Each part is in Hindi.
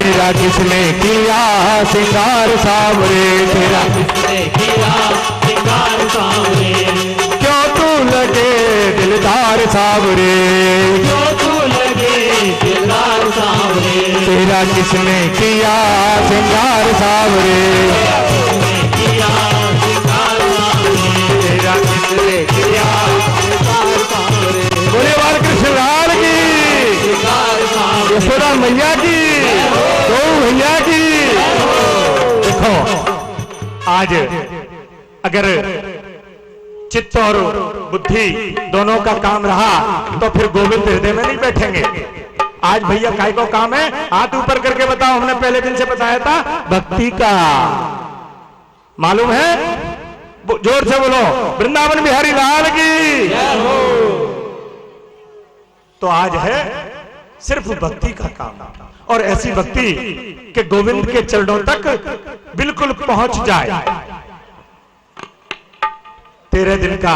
तेरा किसने किया सिंगार सावरे, तेरा किसने किया सिंगार सावरे, क्यों तू लगे दिलदार सावरे, क्यों तू लगे दिलदार सावरे, तेरा किसने किया सिंगार सावरे, किया सिंगार सावरे, तेरा किसने किया सिंगार सावरे, बोले बालकृष्ण लाल की, सिंगार सावरे, यशोदा मैया की, गौ भैया की। देखो आज अगर चित्त और बुद्धि दोनों का काम रहा तो फिर गोविंद हृदय में नहीं बैठेंगे। आज भैया काय को काम है, हाथ ऊपर करके बताओ। हमने पहले दिन से बताया था भक्ति का, मालूम है? जोर से बोलो वृंदावन बिहारी लाल की। तो आज है सिर्फ भक्ति का काम, और ऐसी भक्ति कि गोविंद के चरणों तक बिल्कुल पहुंच जाए। 13 दिन का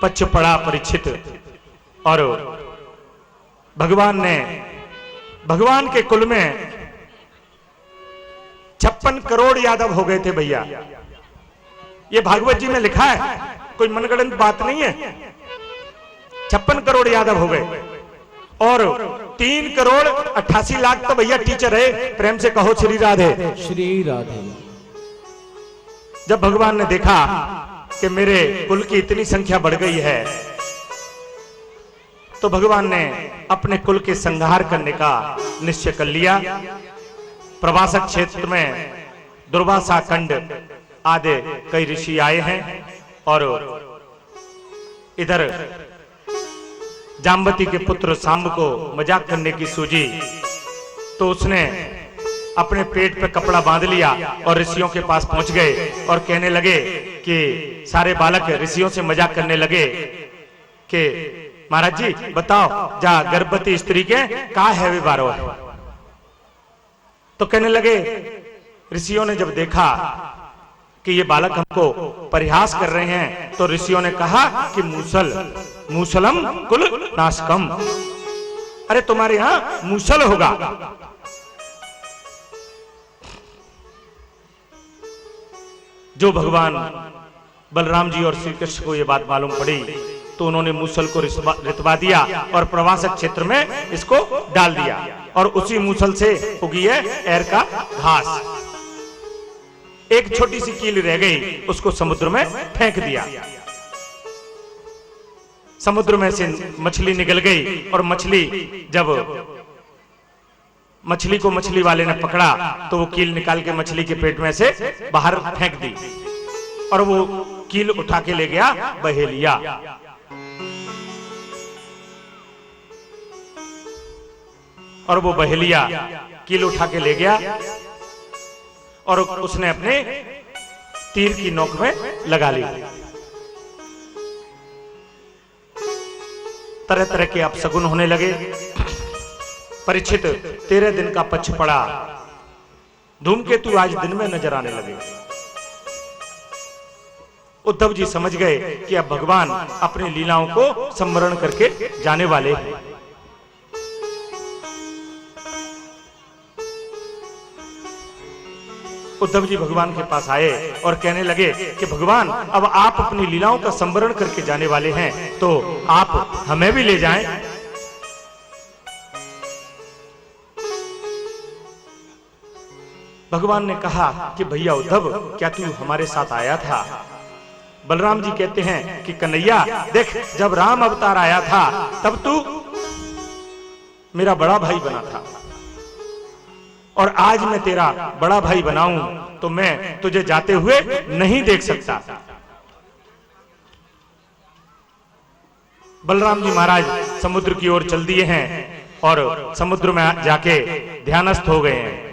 पक्ष पड़ा परीक्षित, और भगवान के कुल में 56 करोड़ यादव हो गए थे भैया। ये भागवत जी में लिखा है, कोई मनगढ़ंत बात नहीं है। 56 करोड़ यादव हो गए, और 3 करोड़ 88 लाख तो भैया टीचर है। प्रेम से कहो श्री राधे। श्री राधे। जब भगवान ने देखा कि मेरे कुल की इतनी संख्या बढ़ गई है, तो भगवान ने अपने कुल के संहार करने का निश्चय कर लिया। प्रवासक क्षेत्र में दुर्वासा कंड आदि कई ऋषि आए हैं, और इधर जाम्बती के पुत्र सांब को मजाक करने की सूझी, तो उसने अपने पेट पे कपड़ा बांध लिया और ऋषियों के पास पहुंच गए और कहने लगे कि सारे बालक ऋषियों से मजाक करने लगे कि महाराज जी बताओ, जा गर्भवती स्त्री के का है वे 12। तो कहने लगे, ऋषियों ने जब देखा कि ये बालक हमको परिहास कर रहे हैं, तो ऋषियों ने कहा कि मूसलम कुल नाशकम, अरे तुम्हारे यहां मूसल होगा। जो भगवान बलराम जी और श्री कृष्ण को यह बात मालूम पड़ी, तो उन्होंने मूसल को रितवा दिया और प्रवासक क्षेत्र में इसको डाल दिया, और उसी मूसल से उगी है एर का घास। एक छोटी सी कील रह गई, उसको समुद्र में फेंक दिया। समुद्र में से मछली निकल गई, और मछली को मछली वाले ने पकड़ा, तो वो कील निकाल के मछली के पेट में से बाहर फेंक दी, और वो कील उठा के ले गया बहेलिया। और वो बहेलिया कील उठा के ले गया, और उसने अपने तीर की नोक में लगा ली। तरह तरह के अपशगुन होने लगे। परीक्षित 13 दिन का पक्ष पड़ा, धूमकेतु आज दिन में नजर आने लगे। उद्धव जी समझ गए कि अब भगवान अपनी लीलाओं को स्मरण करके जाने वाले हैं। उद्धव जी भगवान के पास आए और कहने लगे कि भगवान, अब आप अपनी लीलाओं का स्मरण करके जाने वाले हैं, तो आप हमें भी ले जाएं। भगवान ने कहा कि भैया उद्धव, क्या तू हमारे साथ आया था? बलराम जी कहते हैं कि कन्हैया देख, जब राम अवतार आया था तब तू मेरा बड़ा भाई बना था, और आज मैं तेरा बड़ा भाई बनाऊं तो मैं तुझे जाते हुए नहीं देख सकता। बलराम जी महाराज समुद्र की ओर चल दिए हैं, और समुद्र में जाके ध्यानस्थ हो गए हैं।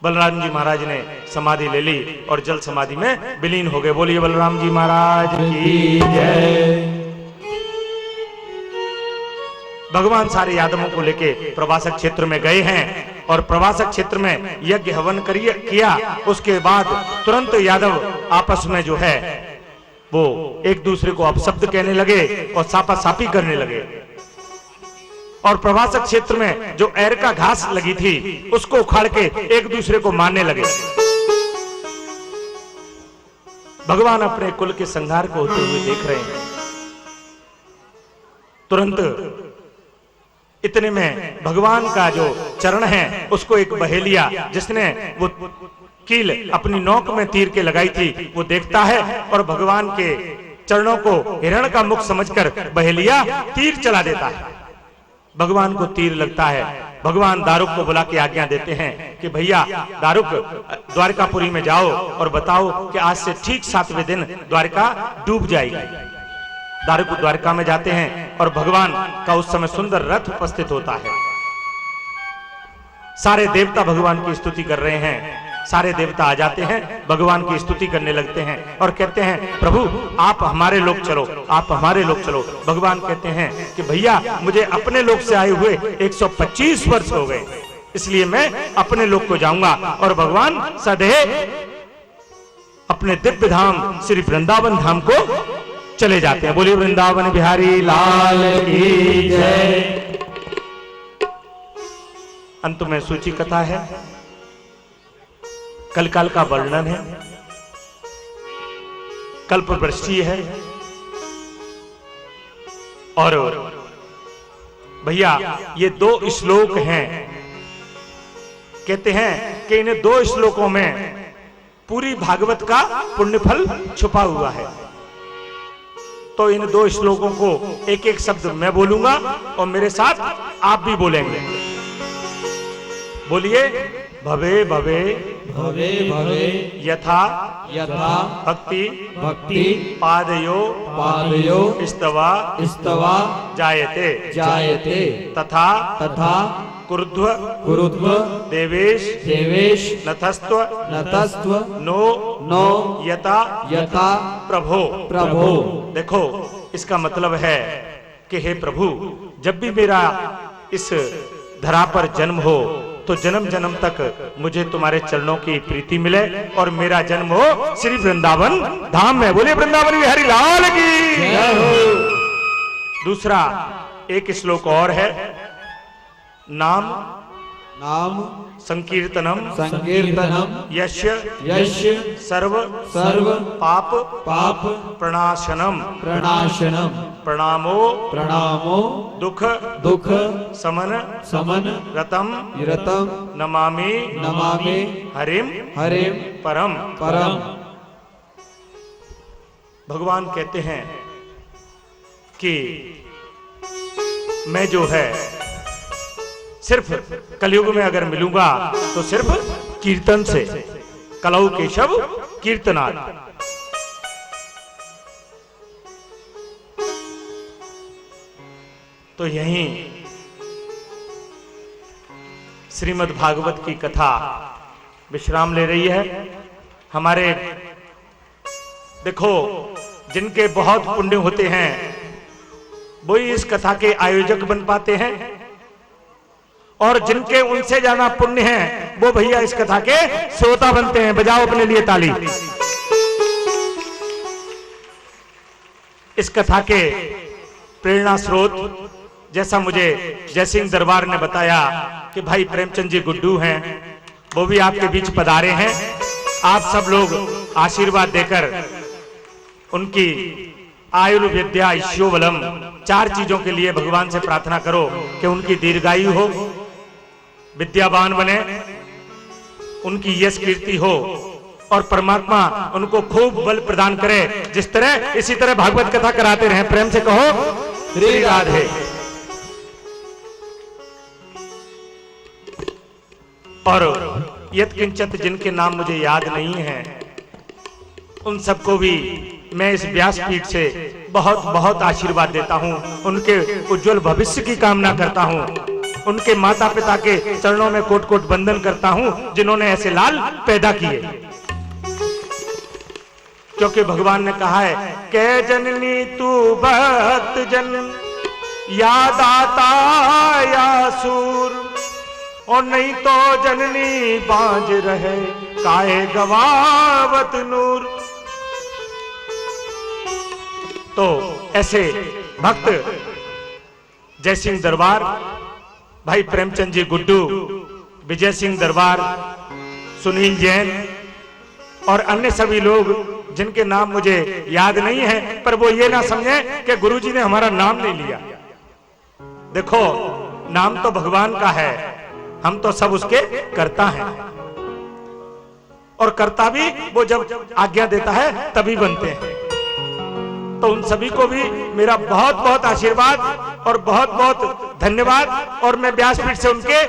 बलराम जी महाराज ने समाधि ले ली और जल समाधि में विलीन हो गए। बोलिए बलराम जी महाराज की जय। भगवान सारे यादवों को लेके प्रवासक क्षेत्र में गए हैं, और प्रवासक क्षेत्र में यज्ञ हवन किया। उसके बाद तुरंत यादव आपस में जो है वो एक दूसरे को अपशब्द कहने लगे और सापासापी करने लगे। और प्रभासक क्षेत्र में जो एर का घास लगी थी उसको उखाड़ के एक दूसरे को मारने लगे। भगवान अपने कुल के संहार को होते हुए देख रहे हैं। तुरंत इतने में भगवान का जो चरण है उसको एक बहेलिया जिसने वो कील अपनी नोक में तीर के लगाई थी वो देखता है और भगवान के चरणों को हिरण का मुख समझकर बहेलिया तीर चला देता है। भगवान को तीर लगता है। भगवान दारुक को बुला के आज्ञा देते हैं कि भैया दारुक द्वारकापुरी में जाओ और बताओ कि आज से ठीक 7वें दिन द्वारका डूब जाएगी। दारुक द्वारका में जाते हैं और भगवान का उस समय सुंदर रथ उपस्थित होता है। सारे देवता भगवान की स्तुति कर रहे हैं। सारे देवता आ जाते हैं, भगवान की स्तुति करने लगते हैं और कहते हैं प्रभु आप हमारे लोक चलो, आप हमारे लोक चलो। भगवान कहते हैं कि भैया मुझे अपने लोक से आए हुए 125 वर्ष हो गए, इसलिए मैं अपने लोक को जाऊंगा। और भगवान सदैव अपने दिव्य धाम श्री वृंदावन धाम को चले जाते हैं। बोलिए वृंदावन बिहारी लाल की जय। अंत में सूची कथा है, कलकाल का वर्णन है, कल्प वृष्टि है। और भैया ये 2 श्लोक हैं। कहते हैं कि इन 2 श्लोकों में पूरी भागवत का पुण्यफल छुपा हुआ है। तो इन 2 श्लोकों को एक एक शब्द मैं बोलूंगा और मेरे साथ आप भी बोलेंगे। बोलिए भवे भवे भवे भवे यथा यथा भक्ति भक्ति पादयो पादयो स्तवा स्तवा जायते जायते तथा तथा कुरुध्व कुरुध्व देवेश देवेश नतस्त्व नतस्त्व नो नो यथा यथा प्रभो प्रभो। देखो इसका मतलब है कि हे प्रभु जब भी मेरा इस धरा पर जन्म हो तो जन्म जन्म तक मुझे तुम्हारे चरणों की प्रीति मिले और मेरा जन्म हो श्री वृंदावन धाम में। बोलिए वृंदावन बिहारी लाल की जय हो। दूसरा एक श्लोक और है, नाम नाम संकीर्तनम संकीर्तनम यस्य यस्य सर्व सर्व पाप पाप प्रणाशनम प्रणाशनम प्रणामो प्रणामो दुख दुख समन समन रतम रतम नमामि नमामि हरिम हरिम परम। परम। भगवान कहते हैं कि मैं जो है सिर्फ कलयुग में अगर मिलूंगा तो सिर्फ कीर्तन से, कलौ केशव कीर्तनाद। तो यहीं श्रीमद् भागवत की कथा विश्राम ले रही है। हमारे देखो जिनके बहुत पुण्य होते हैं वही इस कथा के आयोजक बन पाते हैं और जिनके उनसे ज्यादा पुण्य हैं वो भैया इस कथा के श्रोता बनते हैं। बजाओ अपने लिए ताली। इस कथा के प्रेरणा स्रोत जैसा मुझे जयसिंह दरबार ने बताया कि भाई प्रेमचंद जी गुड्डू हैं, वो भी आपके बीच पधारे हैं। आप सब लोग आशीर्वाद देकर उनकी आयुर् विद्या ईश्वरबलम 4 चीजों के लिए भगवान से प्रार्थना करो कि उनकी दीर्घायु हो, विद्यावान बने, उनकी यश कीर्ति हो और परमात्मा उनको खूब बल प्रदान करे। जिस तरह इसी तरह भागवत कथा कराते रहे। प्रेम से कहो श्री राधे। और यत्किंचित जिनके नाम मुझे याद नहीं है उन सबको भी मैं इस व्यासपीठ से बहुत बहुत आशीर्वाद देता हूं। उनके उज्जवल भविष्य की कामना करता हूं। उनके माता पिता के चरणों में कोट कोट वंदन करता हूं जिन्होंने ऐसे लाल पैदा किए। क्योंकि भगवान ने कहा है कै जननी तू भक्त जन या दाता या सूर, और नहीं तो जननी बांझ रहे काहे गवावत नूर। तो ऐसे भक्त जयसिंह दरबार भाई प्रेमचंद जी गुड्डू, विजय सिंह दरबार, सुनील जैन और अन्य सभी लोग जिनके नाम मुझे याद नहीं है, पर वो ये ना समझे कि गुरुजी ने हमारा नाम नहीं लिया। देखो, नाम तो भगवान का है, हम तो सब उसके कर्ता हैं, और कर्ता भी वो जब आज्ञा देता है तभी बनते हैं। तो उन सभी को भी मेरा बहुत बहुत आशीर्वाद और बहुत बहुत धन्यवाद, और मैं व्यासपीठ से उनके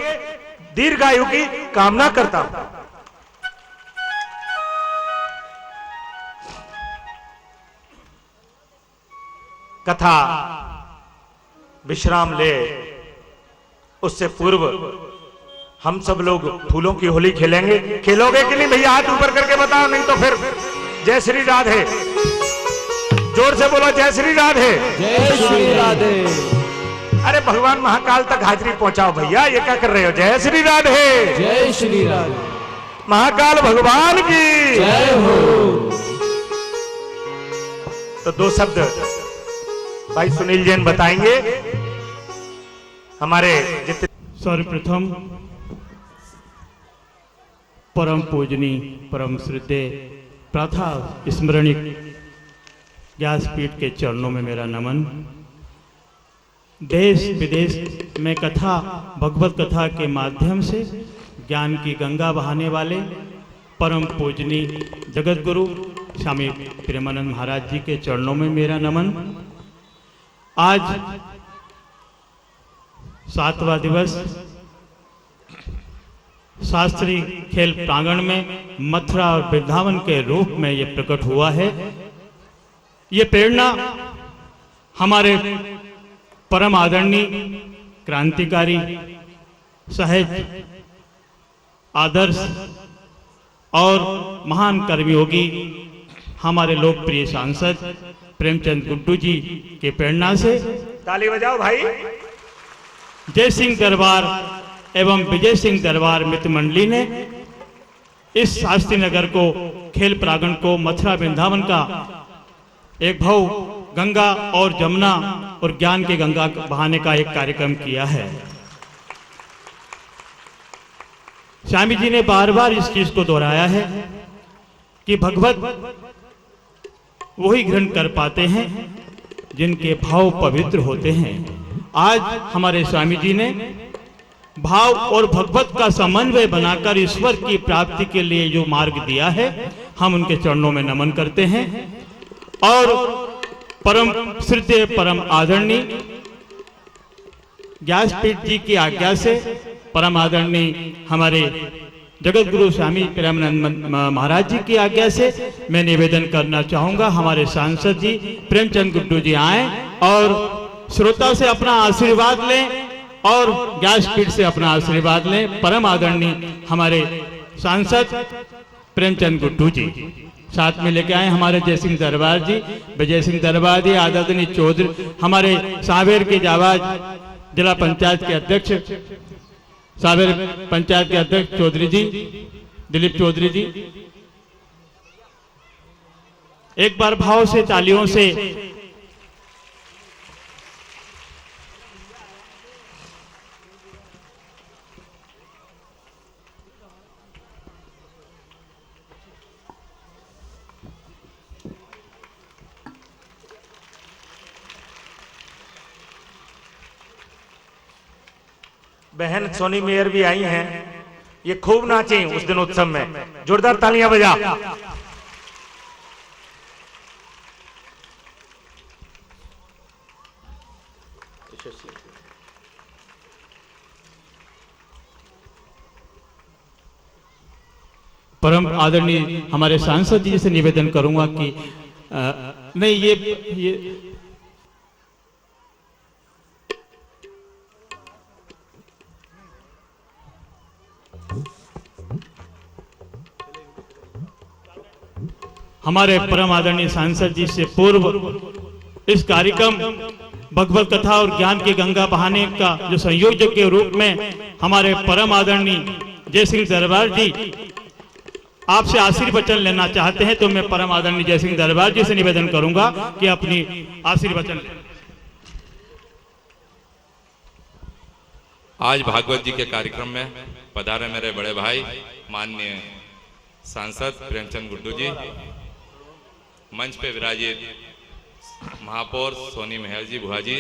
दीर्घायु की कामना करता हूं। कथा विश्राम ले, उससे पूर्व हम सब लोग फूलों की होली खेलेंगे। खेलोगे कि नहीं भैया? हाथ ऊपर करके बताओ, नहीं तो फिर जय श्री राधे। जोर से बोलो, जय श्री राधे। जय श्री राधे। अरे भगवान महाकाल तक हाजिरी पहुंचाओ भैया, ये क्या कर रहे हो? जय श्री राधे। जय श्री राधे। महाकाल भगवान की जय हो। तो दो शब्द भाई सुनील जैन बताएंगे। हमारे जितने सर्वप्रथम परम पूजनीय, परम श्रद्धेय, प्रथा स्मरणिक व्यासपीठ के चरणों में मेरा नमन। देश विदेश में कथा, भगवत कथा के माध्यम से ज्ञान की गंगा बहाने वाले परम पूजनीय जगत गुरु स्वामी प्रेमानंद महाराज जी के चरणों में मेरा नमन। आज 7वां दिवस शास्त्रीय खेल प्रांगण में मथुरा और वृंदावन के रूप में ये प्रकट हुआ है। ये प्रेरणा हमारे परम आदरणीय क्रांतिकारी, सहज, आदर्श और महान कर्मयोगी हमारे लोकप्रिय सांसद प्रेमचंद गुड्डू जी के प्रेरणा से, ताली बजाओ भाई। जय सिंह दरबार एवं विजय सिंह दरबार मित्र मंडली ने इस शास्त्री नगर को, खेल प्रांगण को मथुरा वृंदावन का एक भव गंगा और जमुना और ज्ञान की गंगा बहाने का एक कार्यक्रम किया है। स्वामी जी ने बार बार इस चीज को दोहराया है कि भगवत वही ग्रहण कर पाते हैं जिनके भाव पवित्र होते हैं। आज हमारे स्वामी जी ने भाव और भगवत का समन्वय बनाकर ईश्वर की प्राप्ति के लिए जो मार्ग दिया है, हम उनके चरणों में नमन करते हैं। और परम श्रद्धेय, परम आदरणीय व्यासपीठ जी की आज्ञा से, परम आदरणीय हमारे जगत गुरु स्वामी प्रेमानंद महाराज जी की आज्ञा से मैं निवेदन करना चाहूंगा, हमारे सांसद जी प्रेमचंद गुड्डू जी आए और श्रोता से अपना आशीर्वाद लें और व्यासपीठ से अपना आशीर्वाद लें। परम आदरणीय हमारे सांसद प्रेमचंद गुड्डू जी साथ में लेके आए हमारे जय सिंह दरबार जी, विजय सिंह दरबार जी, आदरणीय चौधरी, हमारे सावेर के जाबाज जिला पंचायत के अध्यक्ष, सावेर पंचायत के अध्यक्ष चौधरी जी, दिलीप चौधरी जी। एक बार भाव से, तालियों से बहन सोनी मेयर भी आई हैं, ये खूब नाची उस दिन उत्सव में। जोरदार तालियां बजा। परम आदरणीय हमारे सांसद जी से निवेदन करूंगा कि नहीं, ये हमारे परम आदरणीय सांसद जी से पूर्व इस कार्यक्रम भगवत कथा और ज्ञान की गंगा बहाने का जो संयोजक के रूप में हमारे परम आदरणीय जय सिंह दरबार जी आपसे आशीर्वचन लेना चाहते हैं, तो मैं परम आदरणीय जय सिंह दरबार जी से निवेदन करूंगा कि अपनी आशीर्वचन लें। आज भागवत जी के कार्यक्रम में पधारे मेरे बड़े भाई माननीय सांसद प्रेमचंद गुड्डू जी, मंच पे विराजित महापौर सोनी मेहर जी बुआ जी,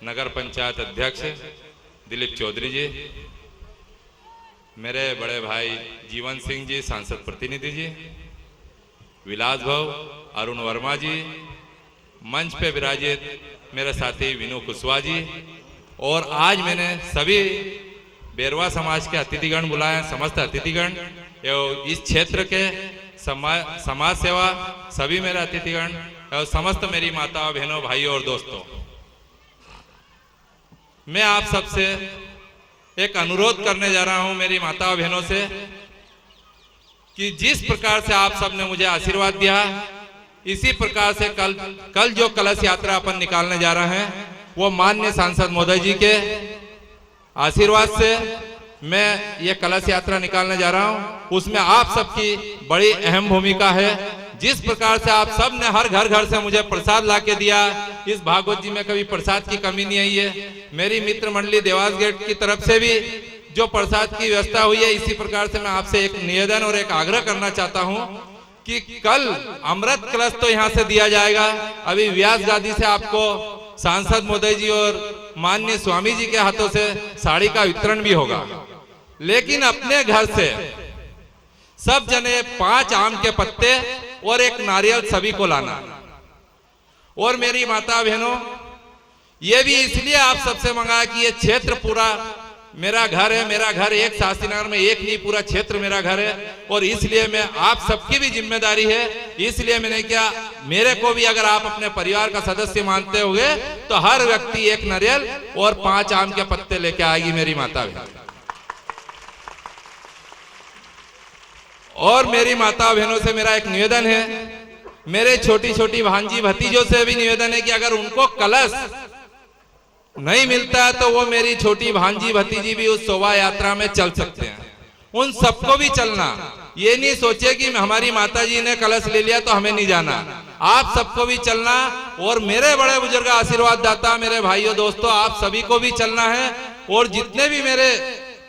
नगर पंचायत अध्यक्ष दिलीप चौधरी जी, मेरे बड़े भाई जीवन सिंह जी सांसद प्रतिनिधि जी, विलास भाव अरुण वर्मा जी, मंच पे विराजित मेरे साथी विनू कुशवाहा जी, और आज मैंने सभी बेरवा समाज के अतिथिगण बुलाए, समस्त अतिथिगण एवं इस क्षेत्र के समाज सेवा सभी मेरे अतिथिगण और समस्त मेरी माताओं बहनों भाइयों और दोस्तों, मैं आप सबसे एक अनुरोध करने जा रहा हूं मेरी माताओं बहनों से कि जिस प्रकार से आप सबने मुझे आशीर्वाद दिया, इसी प्रकार से कल जो कलश यात्रा अपन निकालने जा रहे हैं वो माननीय सांसद महोदय जी के आशीर्वाद से मैं ये कलश यात्रा निकालने जा रहा हूं। उसमें आप सबकी बड़ी अहम भूमिका है। जिस प्रकार से आप सब ने हर घर से मुझे प्रसाद लाके दिया, इस भागवत जी में कभी प्रसाद की कमी नहीं आई है। मेरी मित्र मंडली देवास गेट की तरफ से भी जो प्रसाद की व्यवस्था हुई है, इसी प्रकार से मैं आपसे एक निवेदन और एक आग्रह करना चाहता हूं कि कल अमृत कलश तो यहाँ से दिया जाएगा, अभी व्यास गादी से आपको सांसद महोदय जी और माननीय स्वामी जी के हाथों से साड़ी का वितरण भी होगा, लेकिन अपने घर से सब जने 5 आम के पत्ते और एक नारियल सभी को लाना। और मेरी माता बहनों, ये भी इसलिए आप सबसे मंगाया कि ये क्षेत्र पूरा मेरा घर है, मेरा घर एक शास्त्रीनगर में एक नहीं, पूरा क्षेत्र मेरा घर है, और इसलिए मैं आप सबकी भी जिम्मेदारी है। इसलिए मैंने क्या, मेरे को भी अगर आप अपने परिवार का सदस्य मानते होंगे तो हर व्यक्ति एक नारियल और 5 आम के पत्ते लेके आएगी मेरी माता बहन। और मेरी माता बहनों से मेरा एक निवेदन है, मेरे छोटी छोटी भांजी भतीजों से भी निवेदन है कि अगर उनको कलश नहीं मिलता है तो वो मेरी छोटी भांजी भतीजी भी उस शोभा यात्रा में चल सकते हैं। उन सबको भी चलना, ये नहीं सोचे कि हमारी माता जी ने कलश ले लिया तो हमें नहीं जाना, आप सबको भी चलना। और मेरे बड़े बुजुर्ग आशीर्वाद दाता मेरे भाइयों दोस्तों, आप सभी को भी चलना है। और जितने भी मेरे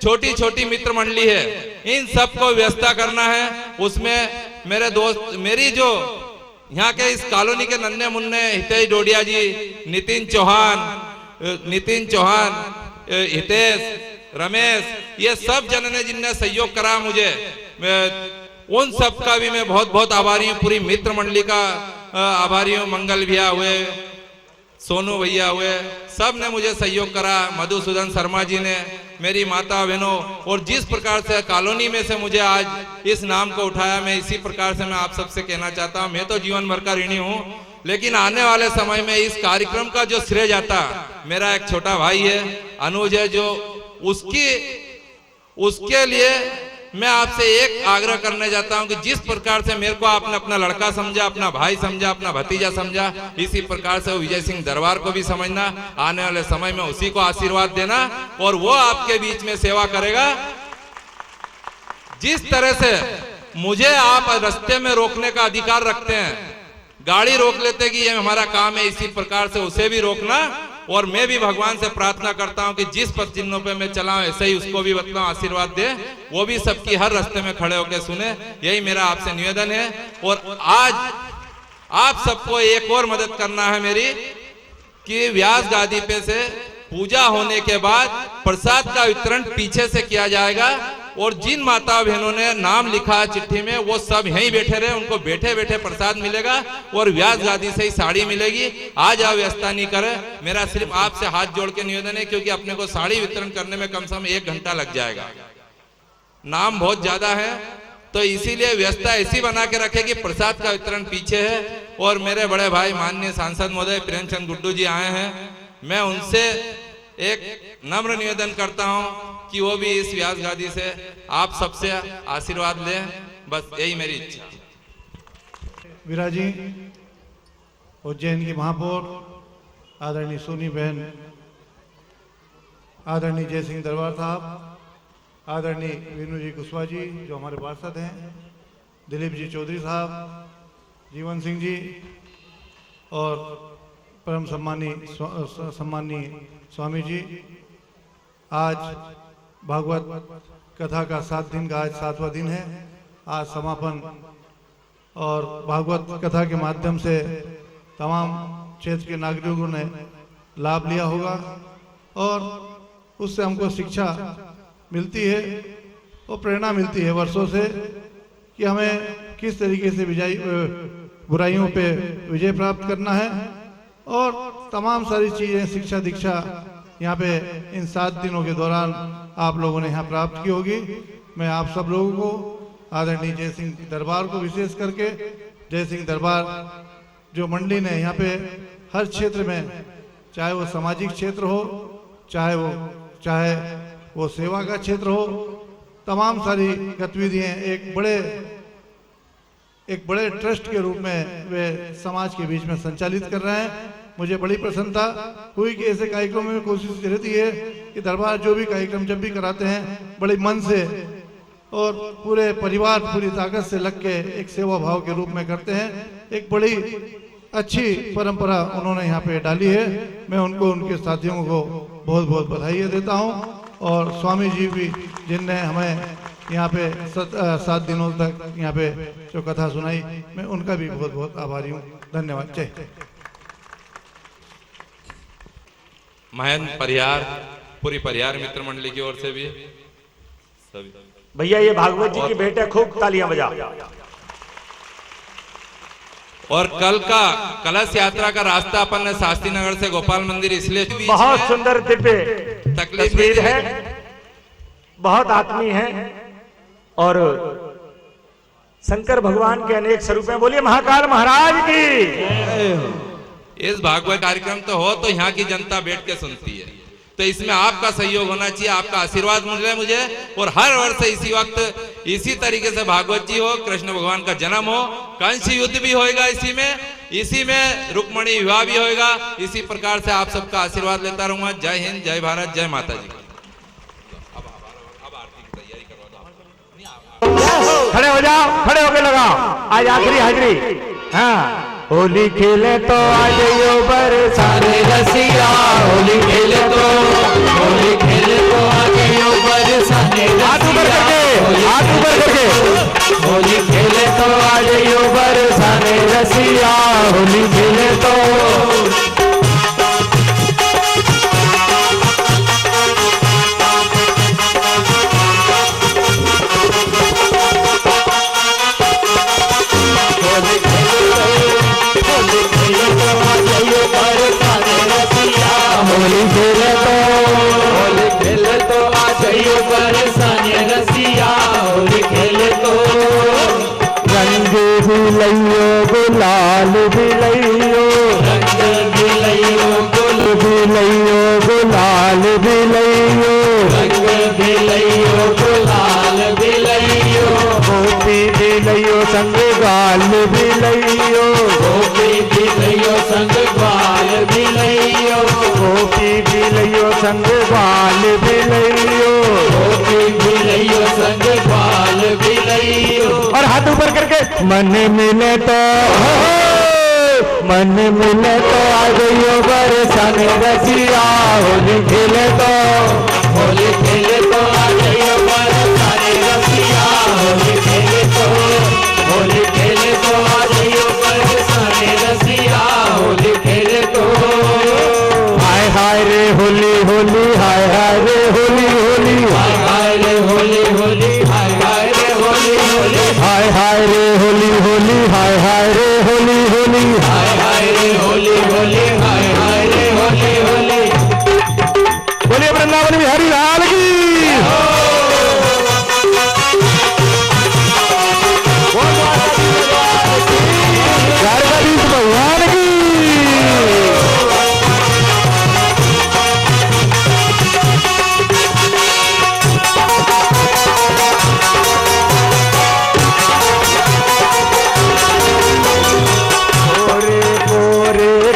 छोटी छोटी मित्र मंडली है, इन सबको व्यवस्था करना है। उसमें मेरे दोस्त, मेरी जो यहाँ के इस कॉलोनी के नन्हे मुन्ने हितेश डोडिया जी, नितिन चौहान, हितेश, रमेश, ये सब जन ने जिनने सहयोग करा मुझे, उन सब का भी मैं बहुत बहुत आभारी हूँ। पूरी मित्र मंडली का आभारी हूँ। मंगल भैया हुए, सोनू भैया हुए, सब ने मुझे सहयोग करा। मधुसूदन शर्मा जी ने, मेरी माता बहनों, और जिस प्रकार से कॉलोनी में से मुझे आज इस नाम को उठाया, मैं इसी प्रकार से मैं आप सबसे कहना चाहता हूँ, मैं तो जीवन भर का ऋणी हूँ, लेकिन आने वाले समय में इस कार्यक्रम का जो श्रेय जाता, मेरा एक छोटा भाई है अनुज है, जो उसके लिए मैं आपसे एक आग्रह करने जाता हूं कि जिस प्रकार से मेरे को आपने अपना लड़का समझा, अपना भाई समझा, अपना भतीजा समझा, इसी प्रकार से विजय सिंह दरबार को भी समझना। आने वाले समय में उसी को आशीर्वाद देना और वो आपके बीच में सेवा करेगा। जिस तरह से मुझे आप रास्ते में रोकने का अधिकार रखते हैं, गाड़ी रोक लेते कि ये हमारा काम है, इसी प्रकार से उसे भी रोकना। और मैं भी भगवान से प्रार्थना करता हूं कि जिस पथ चिन्हों पे मैं चलाऊं, ऐसे ही उसको भी बताऊं, आशीर्वाद दे, वो भी सबकी हर रास्ते में खड़े होकर सुने। यही मेरा आपसे निवेदन है। और आज आप सबको एक और मदद करना है मेरी, कि व्यास गादी पे से पूजा होने के बाद प्रसाद का वितरण पीछे से किया जाएगा। और जिन माता बहनों ने नाम लिखा चिट्ठी में, वो सब यहीं बैठे रहे, उनको बैठे बैठे प्रसाद मिलेगा और व्यास गादी से ही साड़ी मिलेगी। आज आप व्यवस्था नहीं करें, मेरा सिर्फ आपसे हाथ जोड़ के निवेदन है, क्योंकि अपने को साड़ी वितरण करने में कम से कम 1 घंटा लग जाएगा, नाम बहुत ज्यादा है, तो इसीलिए व्यवस्था ऐसी बना के रखे कि प्रसाद का वितरण पीछे है। और मेरे बड़े भाई माननीय सांसद महोदय प्रेमचंद गुड्डू जी आए हैं, मैं उनसे एक नम्र निवेदन करता हूं कि वो भी इस व्यास गादी से आप सबसे आशीर्वाद लें, बस यही मेरी इच्छा। विराजी उज्जैन की महापौर आदरणीय सोनी बहन, आदरणीय जय सिंह दरबार साहब, आदरणीय विनू जी कुशवाहा जी जो हमारे पार्षद हैं, दिलीप जी चौधरी साहब, जीवन सिंह जी, और परम सम्मानीय स्वामी जी, आज भागवत कथा का 7 दिन का आज 7वां दिन है। आज समापन और भागवत कथा के माध्यम से तमाम क्षेत्र के नागरिकों ने लाभ लिया होगा और उससे हमको शिक्षा मिलती है और प्रेरणा मिलती है वर्षों से कि हमें किस तरीके से बुराइयों पे विजय प्राप्त करना है और तमाम सारी चीज़ें शिक्षा दीक्षा यहाँ पे इन 7 दिनों के दौरान आप लोगों ने यहाँ प्राप्त की होगी। मैं आप सब लोगों को आदरणीय जय सिंह दरबार को विशेष करके जय सिंह दरबार जो मंडली ने यहाँ पे हर क्षेत्र में, चाहे वो सामाजिक क्षेत्र हो, चाहे वो सेवा का क्षेत्र हो, तमाम सारी गतिविधियाँ एक बड़े ट्रस्ट के रूप में वे समाज के बीच में संचालित कर रहे हैं। मुझे बड़ी प्रसन्नता हुई कि ऐसे कार्यक्रमों में कोशिश रहती है कि दरबार जो भी कार्यक्रम जब भी कराते हैं बड़े मन से और पूरे परिवार पूरी ताकत से लग के एक सेवा भाव के रूप में करते हैं। एक बड़ी अच्छी परंपरा उन्होंने यहाँ पे डाली है। मैं उनको, उनके साथियों को बहुत बहुत बधाई देता हूँ और स्वामी जी भी जिनने हमें यहाँ पे 7 दिनों तक यहाँ पे जो कथा सुनाई, मैं उनका भी बहुत बहुत आभारी हूँ। धन्यवाद। जय महेंद्र परिहार, पूरी परिहार मित्र मंडली की ओर से भी सभी। भैया ये भागवत जी की भेंट है, खूब तालियां बजा। और कल का कलश यात्रा का रास्ता अपन ने शास्त्री नगर से गोपाल मंदिर इसलिए बहुत सुंदर दिव्य तस्वीर है, बहुत आत्मीय है और शंकर भगवान के अनेक स्वरूप हैं। बोलिए महाकाल महाराज की। इस भागवत कार्यक्रम तो हो तो यहाँ की जनता बैठ के सुनती है, तो इसमें आपका सहयोग होना चाहिए, आपका आशीर्वाद मिल रहा है मुझे। और हर वर्ष इसी वक्त इसी तरीके से भागवत जी हो, कृष्ण भगवान का जन्म हो, कंस युद्ध भी होएगा इसी में रुक्मणी विवाह भी होएगा। इसी प्रकार से आप सबका आशीर्वाद लेता रहूंगा। जय हिंद, जय भारत, जय माता जी। खड़े हो जाओ, खड़े होके लगाओ, आज आखिरी हाजिरी। हाँ, होली खेले तो आ जाइयो बरसाने रसिया, होली खेले तो आ जाइयो बरसाने रसिया, हाथ ऊपर करके होली खेले तो आ जाइयो बरसाने रसिया, होली खेले तो। खेले तो आ जाइयो बरसाने रसिया, होली खेले तो। रंग भी लइयो गुलाल भी लइयो, रंग भी लइयो गुल भी लइयो गुलाल भी लइयो, रंग भी लइयो गुलाल भी लइयो, गोपी भी लइयो संग गाल भी लइयो, गोपी भी लइयो संग ग्वाल भी लइयो, गोपी भी लइयो संग गाल भी लइयो, गोपी भी लइयो संग ग्वाल भी लइयो। और हाथ ऊपर करके मन मिले तो आ जाइयो बरसाने रसिया, होली खेले तो आ जाइयो बरसाने रसिया, होली खेले तो आ जाइयो बरसाने रसिया, होली खेले तो। हाय हाय रे होली होली, हाय हाय रे होली होली, हाय हाय रे होली होली, हाय हाय रे होली होली, हाय हाय रे होली होली, हाय हाय रे होली होली, हाय हाय रे होली होली, हाय हाय रे होली होली। बोलिए वृंदावन बिहारी लाल की। द्वारकाधीश भगवान की।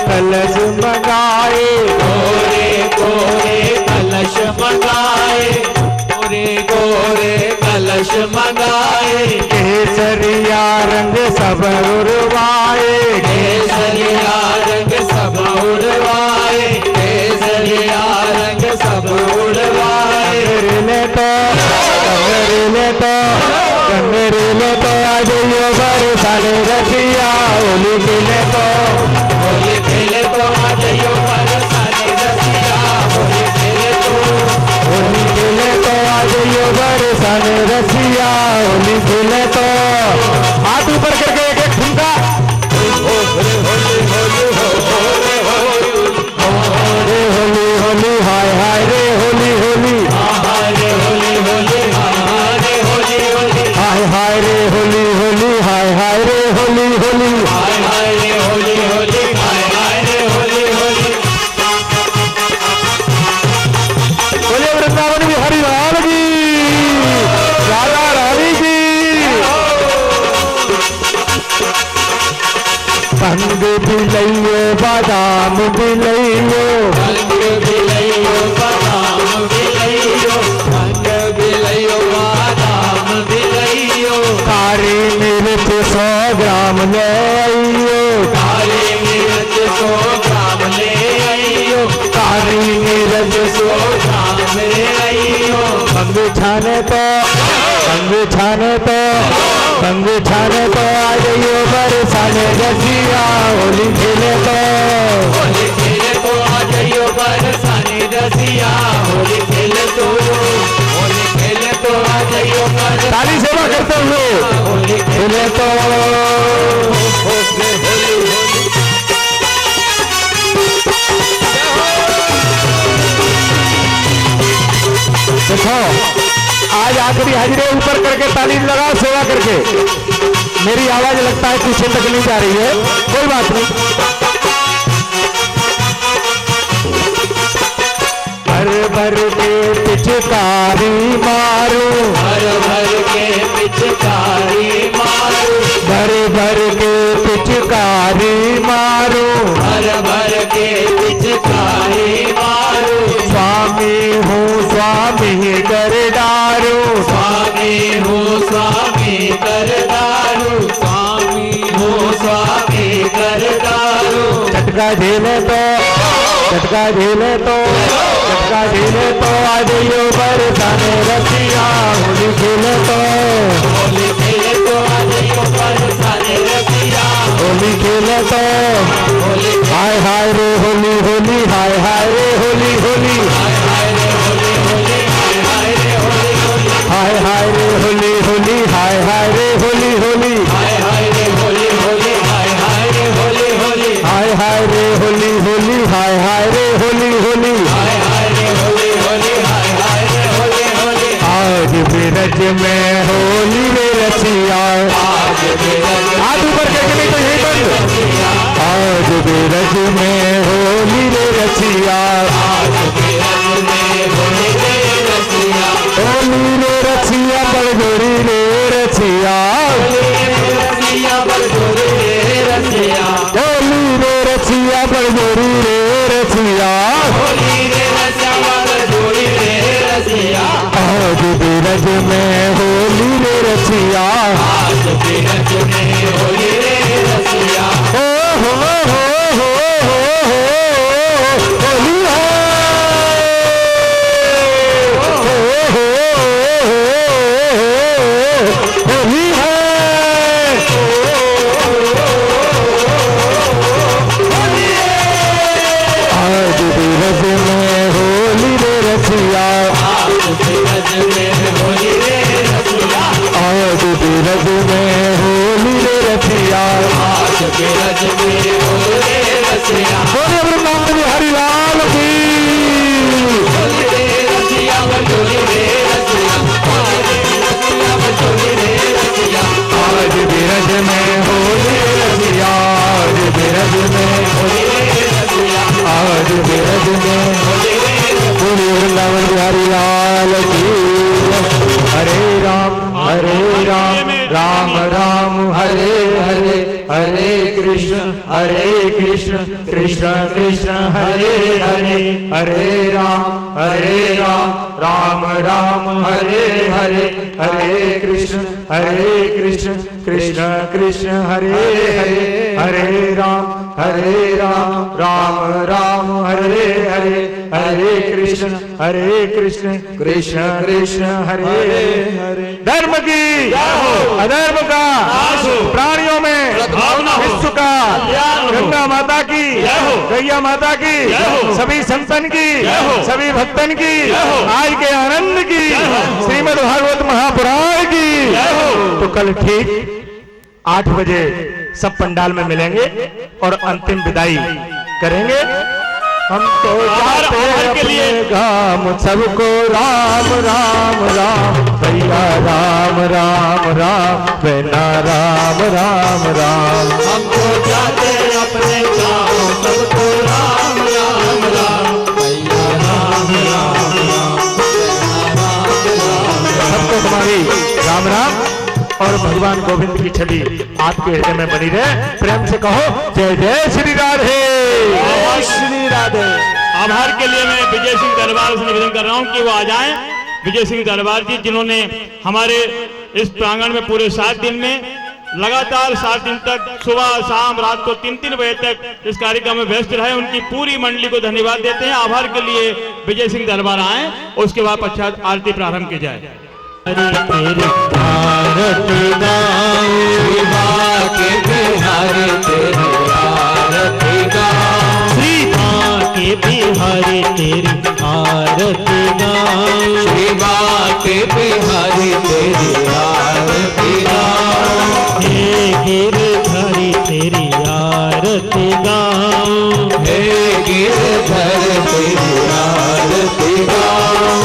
कलश मंगाए, गोरे गोरे कलश मंगाए, गोरे गोरे कलश मंगाए, केसरिया रंग सब उड़वाए, केसरिया रंग सब उड़वाए, केसरिया रंग सब उड़वाए। रेले तो आ जाइयो बरसाने रसिया होली खेले तो आ जाइयो बरसाने रसिया होली खेले तो आ जाइयो बरसाने रसिया होली खेले तो। हाथ ऊपर करके एक एक ठुमका होली होली हाय हाय रे होली होली हाय हाय रे होली होली हाय हाय रे होली होली हाय हाय रे होली होली। बोले वृंदावन बिहारी लाल की, राधा रानी की। भंग बिलैयो बादाम बिलैयो कारी मिर्च 100 ग्राम ले आइयो कारी मिर्च 100 ग्राम ले आइयो भंग छाने तो आ जाइयो बरसाने रसिया होली खेले तो आ जाइयो बरसाने रसिया होली खेले तो आ जाइयो ताली सेवा करते हुए होली खेले तो। देखो आज आखिरी हाजिरे ऊपर करके ताली लगाओ सेवा करके। मेरी आवाज लगता है पीछे तक नहीं जा रही है, कोई बात नहीं। भर भर के पिचकारी मारो भर भर के पिचकारी मारो भर भर के पिचकारी मारो भर भर के पिचकारी मारो। स्वामी हूँ स्वामी कर डारो स्वामी हूँ स्वामी कर डारो स्वामी हूँ स्वामी कर डारो। झटका झेले तो आ जाइयो बरसाने रसिया होली खेले तो आ जाइयो बरसाने रसिया होली खेले तो। हाय हाय रे होली होली हाय हाय रे होली होली हाय हाय रे होली होली हाय हाय रे होली होली हाय हाय रे होली होली हाय हाय रे होली होली हाय हाय रे होली होली हाय हाय रे होली होली हाय हाय रे होली होली हाय हाय रे होली होली हाय हाय रे होली होली। आज बिरज में होली रे रसिया हाथ ऊपर करके नहीं तो यही बंद। आज बिरज में होली रे रसिया होली रे रसिया बलगोरी रे रसिया होली रे रसिया बलगोरी रे रसिया आज बिरज में होली रे रसिया हो होली होली है। आज बिरज में होली रे रसिया आज बिरज में होली रे रसिया बोले वृंदावन बिहारी लाल की। आज बिरज में होली रसिया आज बिरज में बोले वृंदावन बिहारी लाल की। हरे राम राम राम हरे हरे हरे कृष्ण कृष्ण कृष्ण हरे हरे हरे राम राम राम हरे हरे हरे कृष्ण कृष्ण कृष्ण हरे हरे हरे राम राम राम हरे हरे हरे कृष्ण कृष्ण कृष्ण हरे हरे। धर्म की अधर्म का प्राणियों में विश्व का, गंगा माता की, गैया माता की, सभी संतन की, सभी भक्तन की, आज के आनंद की, श्रीमद् भागवत महापुराण की। तो कल ठीक 8 बजे सब पंडाल में मिलेंगे और अंतिम विदाई करेंगे। हम तो जाते हैं अपने गाम, सबको राम राम राम, भैया राम राम राम, बेना राम राम राम। हम तो जाते हैं अपने गाँव, सबको राम राम राम, भैया राम राम राम, सबको तुम्हारी राम राम और भगवान गोविंद की छवि आपके हृदय में बनी रहे। प्रेम से कहो जय जय श्री राधे, जय श्री राधे। आभार के लिए मैं विजय सिंह दरबार से निवेदन कर रहा हूं कि वो आ जाएं। विजय सिंह दरबार जी जिन्होंने हमारे इस प्रांगण में पूरे 7 दिन में लगातार 7 दिन तक सुबह शाम रात को 3-3 बजे तक इस कार्यक्रम में व्यस्त रहे, उनकी पूरी मंडली को धन्यवाद देते हैं। आभार के लिए विजय सिंह दरबार आए, उसके बाद पश्चात आरती प्रारंभ की जाए। तेरे आरती गाऊं, शिवा के बिहारी तेरी आरती गाऊं, शिवा के बिहारी तेरी आरती गाऊं, शिवा के बिहारी तेरी आरती गाऊं, हे गिरधरी तेरी आरती गाऊं, हे गिरधर तेरी आरती गाऊं,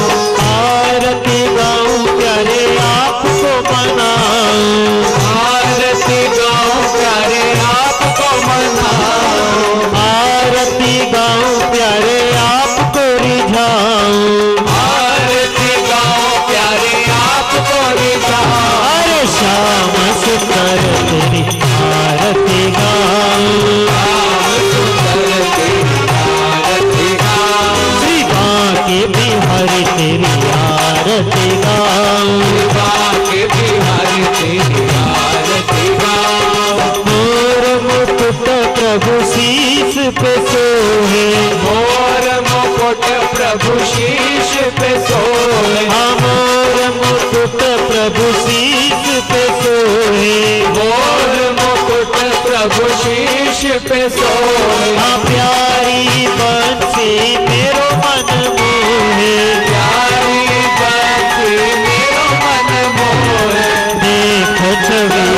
आरती गाऊं प्यारे आपको मनाऊं, आरती गाऊं प्यारे आपको मनाऊं, आरती गाऊं प्यारे आपको रिझाऊं, आरती गाऊं प्यारे आपको रिझाऊं, अरे श्याम सुंदर तेरी आरती गाऊं, श्याम सुंदर तेरी आरती गाऊं, शिवा के बिहारी तेरी आरती गाऊं, शिवा के बिहारी तेरी आरती गाऊं, मोर मुकुट प्रभु शीश पे सोहे, मोर मुकुट प्रभु शीश पे सोहे, मोर मुकुट प्रभु शीश पे सोहे, मोर मुकुट प्रभु शीश पे सोहे, प्यारी बंसी मेरो मन मोहे, प्यारी बंसी मेरो मन मोहे, देख छवि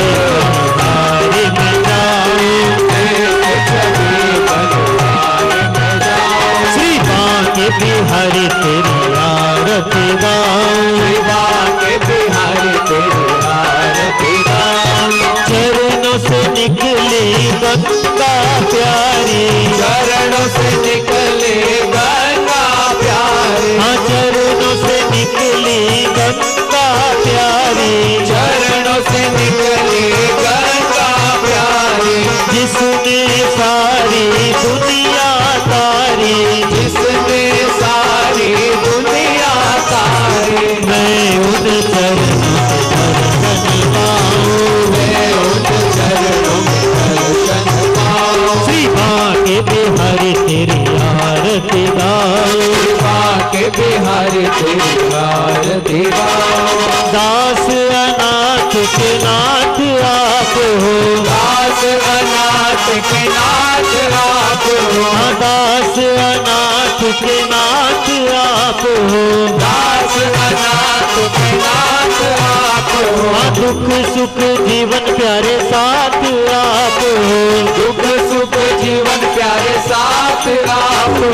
बनवारी में जाऊं, देख छवि बनवारी में जाऊं, शिवा के बिहारी तेरी आरती गाऊं, शिवा के बिहारी तेरी आरती गाऊं, चरणों से निकले गंगा प्यारी, चरणों से निकले गंगा प्यारी, चरणों से निकली गंगा प्यारी, चरणों से निकली गंगा प्यारी, जिसने सारी दुनिया तारी, जिसने सारी दुनिया तारी, मैं उन चरणों में दर्शन पाऊं, मैं उन चरणों में दर्शन पाऊं, शिवा के बिहारी तेरी आरती गाऊं, शिवा के बिहारी तेरी आरती गाऊं, दास अनाथ के नाथ आप हो, दास अनाथ के नाथ आप हो, दास अनाथ के नाथ आप हो, दास अनाथ के नाथ आप हो, दुख सुख जीवन प्यारे साथ आप हो, दुख सुख जीवन प्यारे साथ आप हो,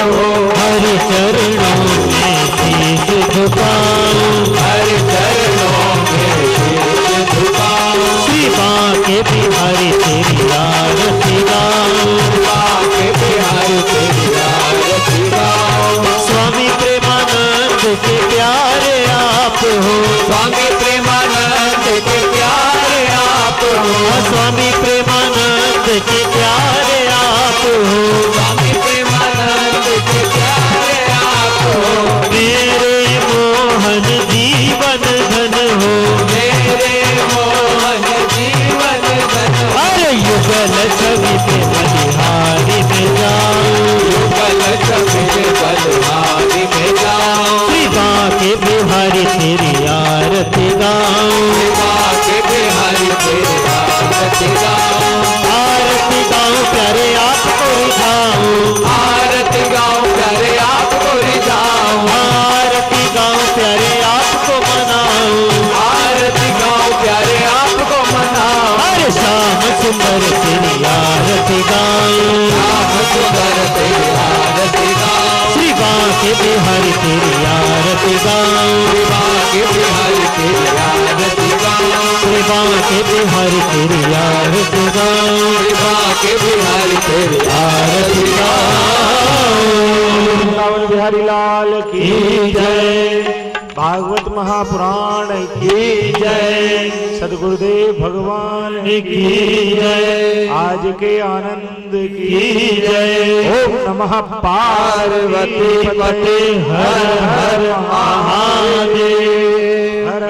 हर चरणों में शीश झुकाऊं, हर चरणों में शीश झुकाऊं, शिवा के बिहारी तेरी आरती गाऊं, शिवा के बिहारी तेरी आरती गाऊं, स्वामी प्रेमानंद के प्यारे आप हो, स्वामी प्रेमानंद के प्यारे आप हो, स्वामी प्रेमानंद के प्यारे आप हो, स्वामी प्रेमानंद के प्यारे आप हो, मेरे मोह बिहारी तेरी आरती गाऊं बाके बिहारी तेरी आरती गाऊं बाके बिहारी तेरी आरती गाऊं बाके बिहारी तेरी आरती गाऊं वृंदावन बिहारी लाल की जय। भागवत महापुराण की जय। सदगुरुदेव भगवान की जय। आज के आनंद की जय। ओम नमः पार्वती पते हर हर महादेव हर।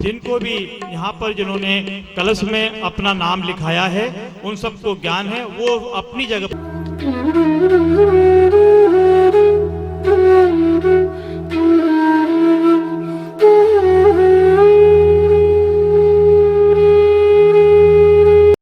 जिनको भी यहाँ पर जिन्होंने कलश में अपना नाम लिखाया है उन सबको ज्ञान है, वो अपनी जगह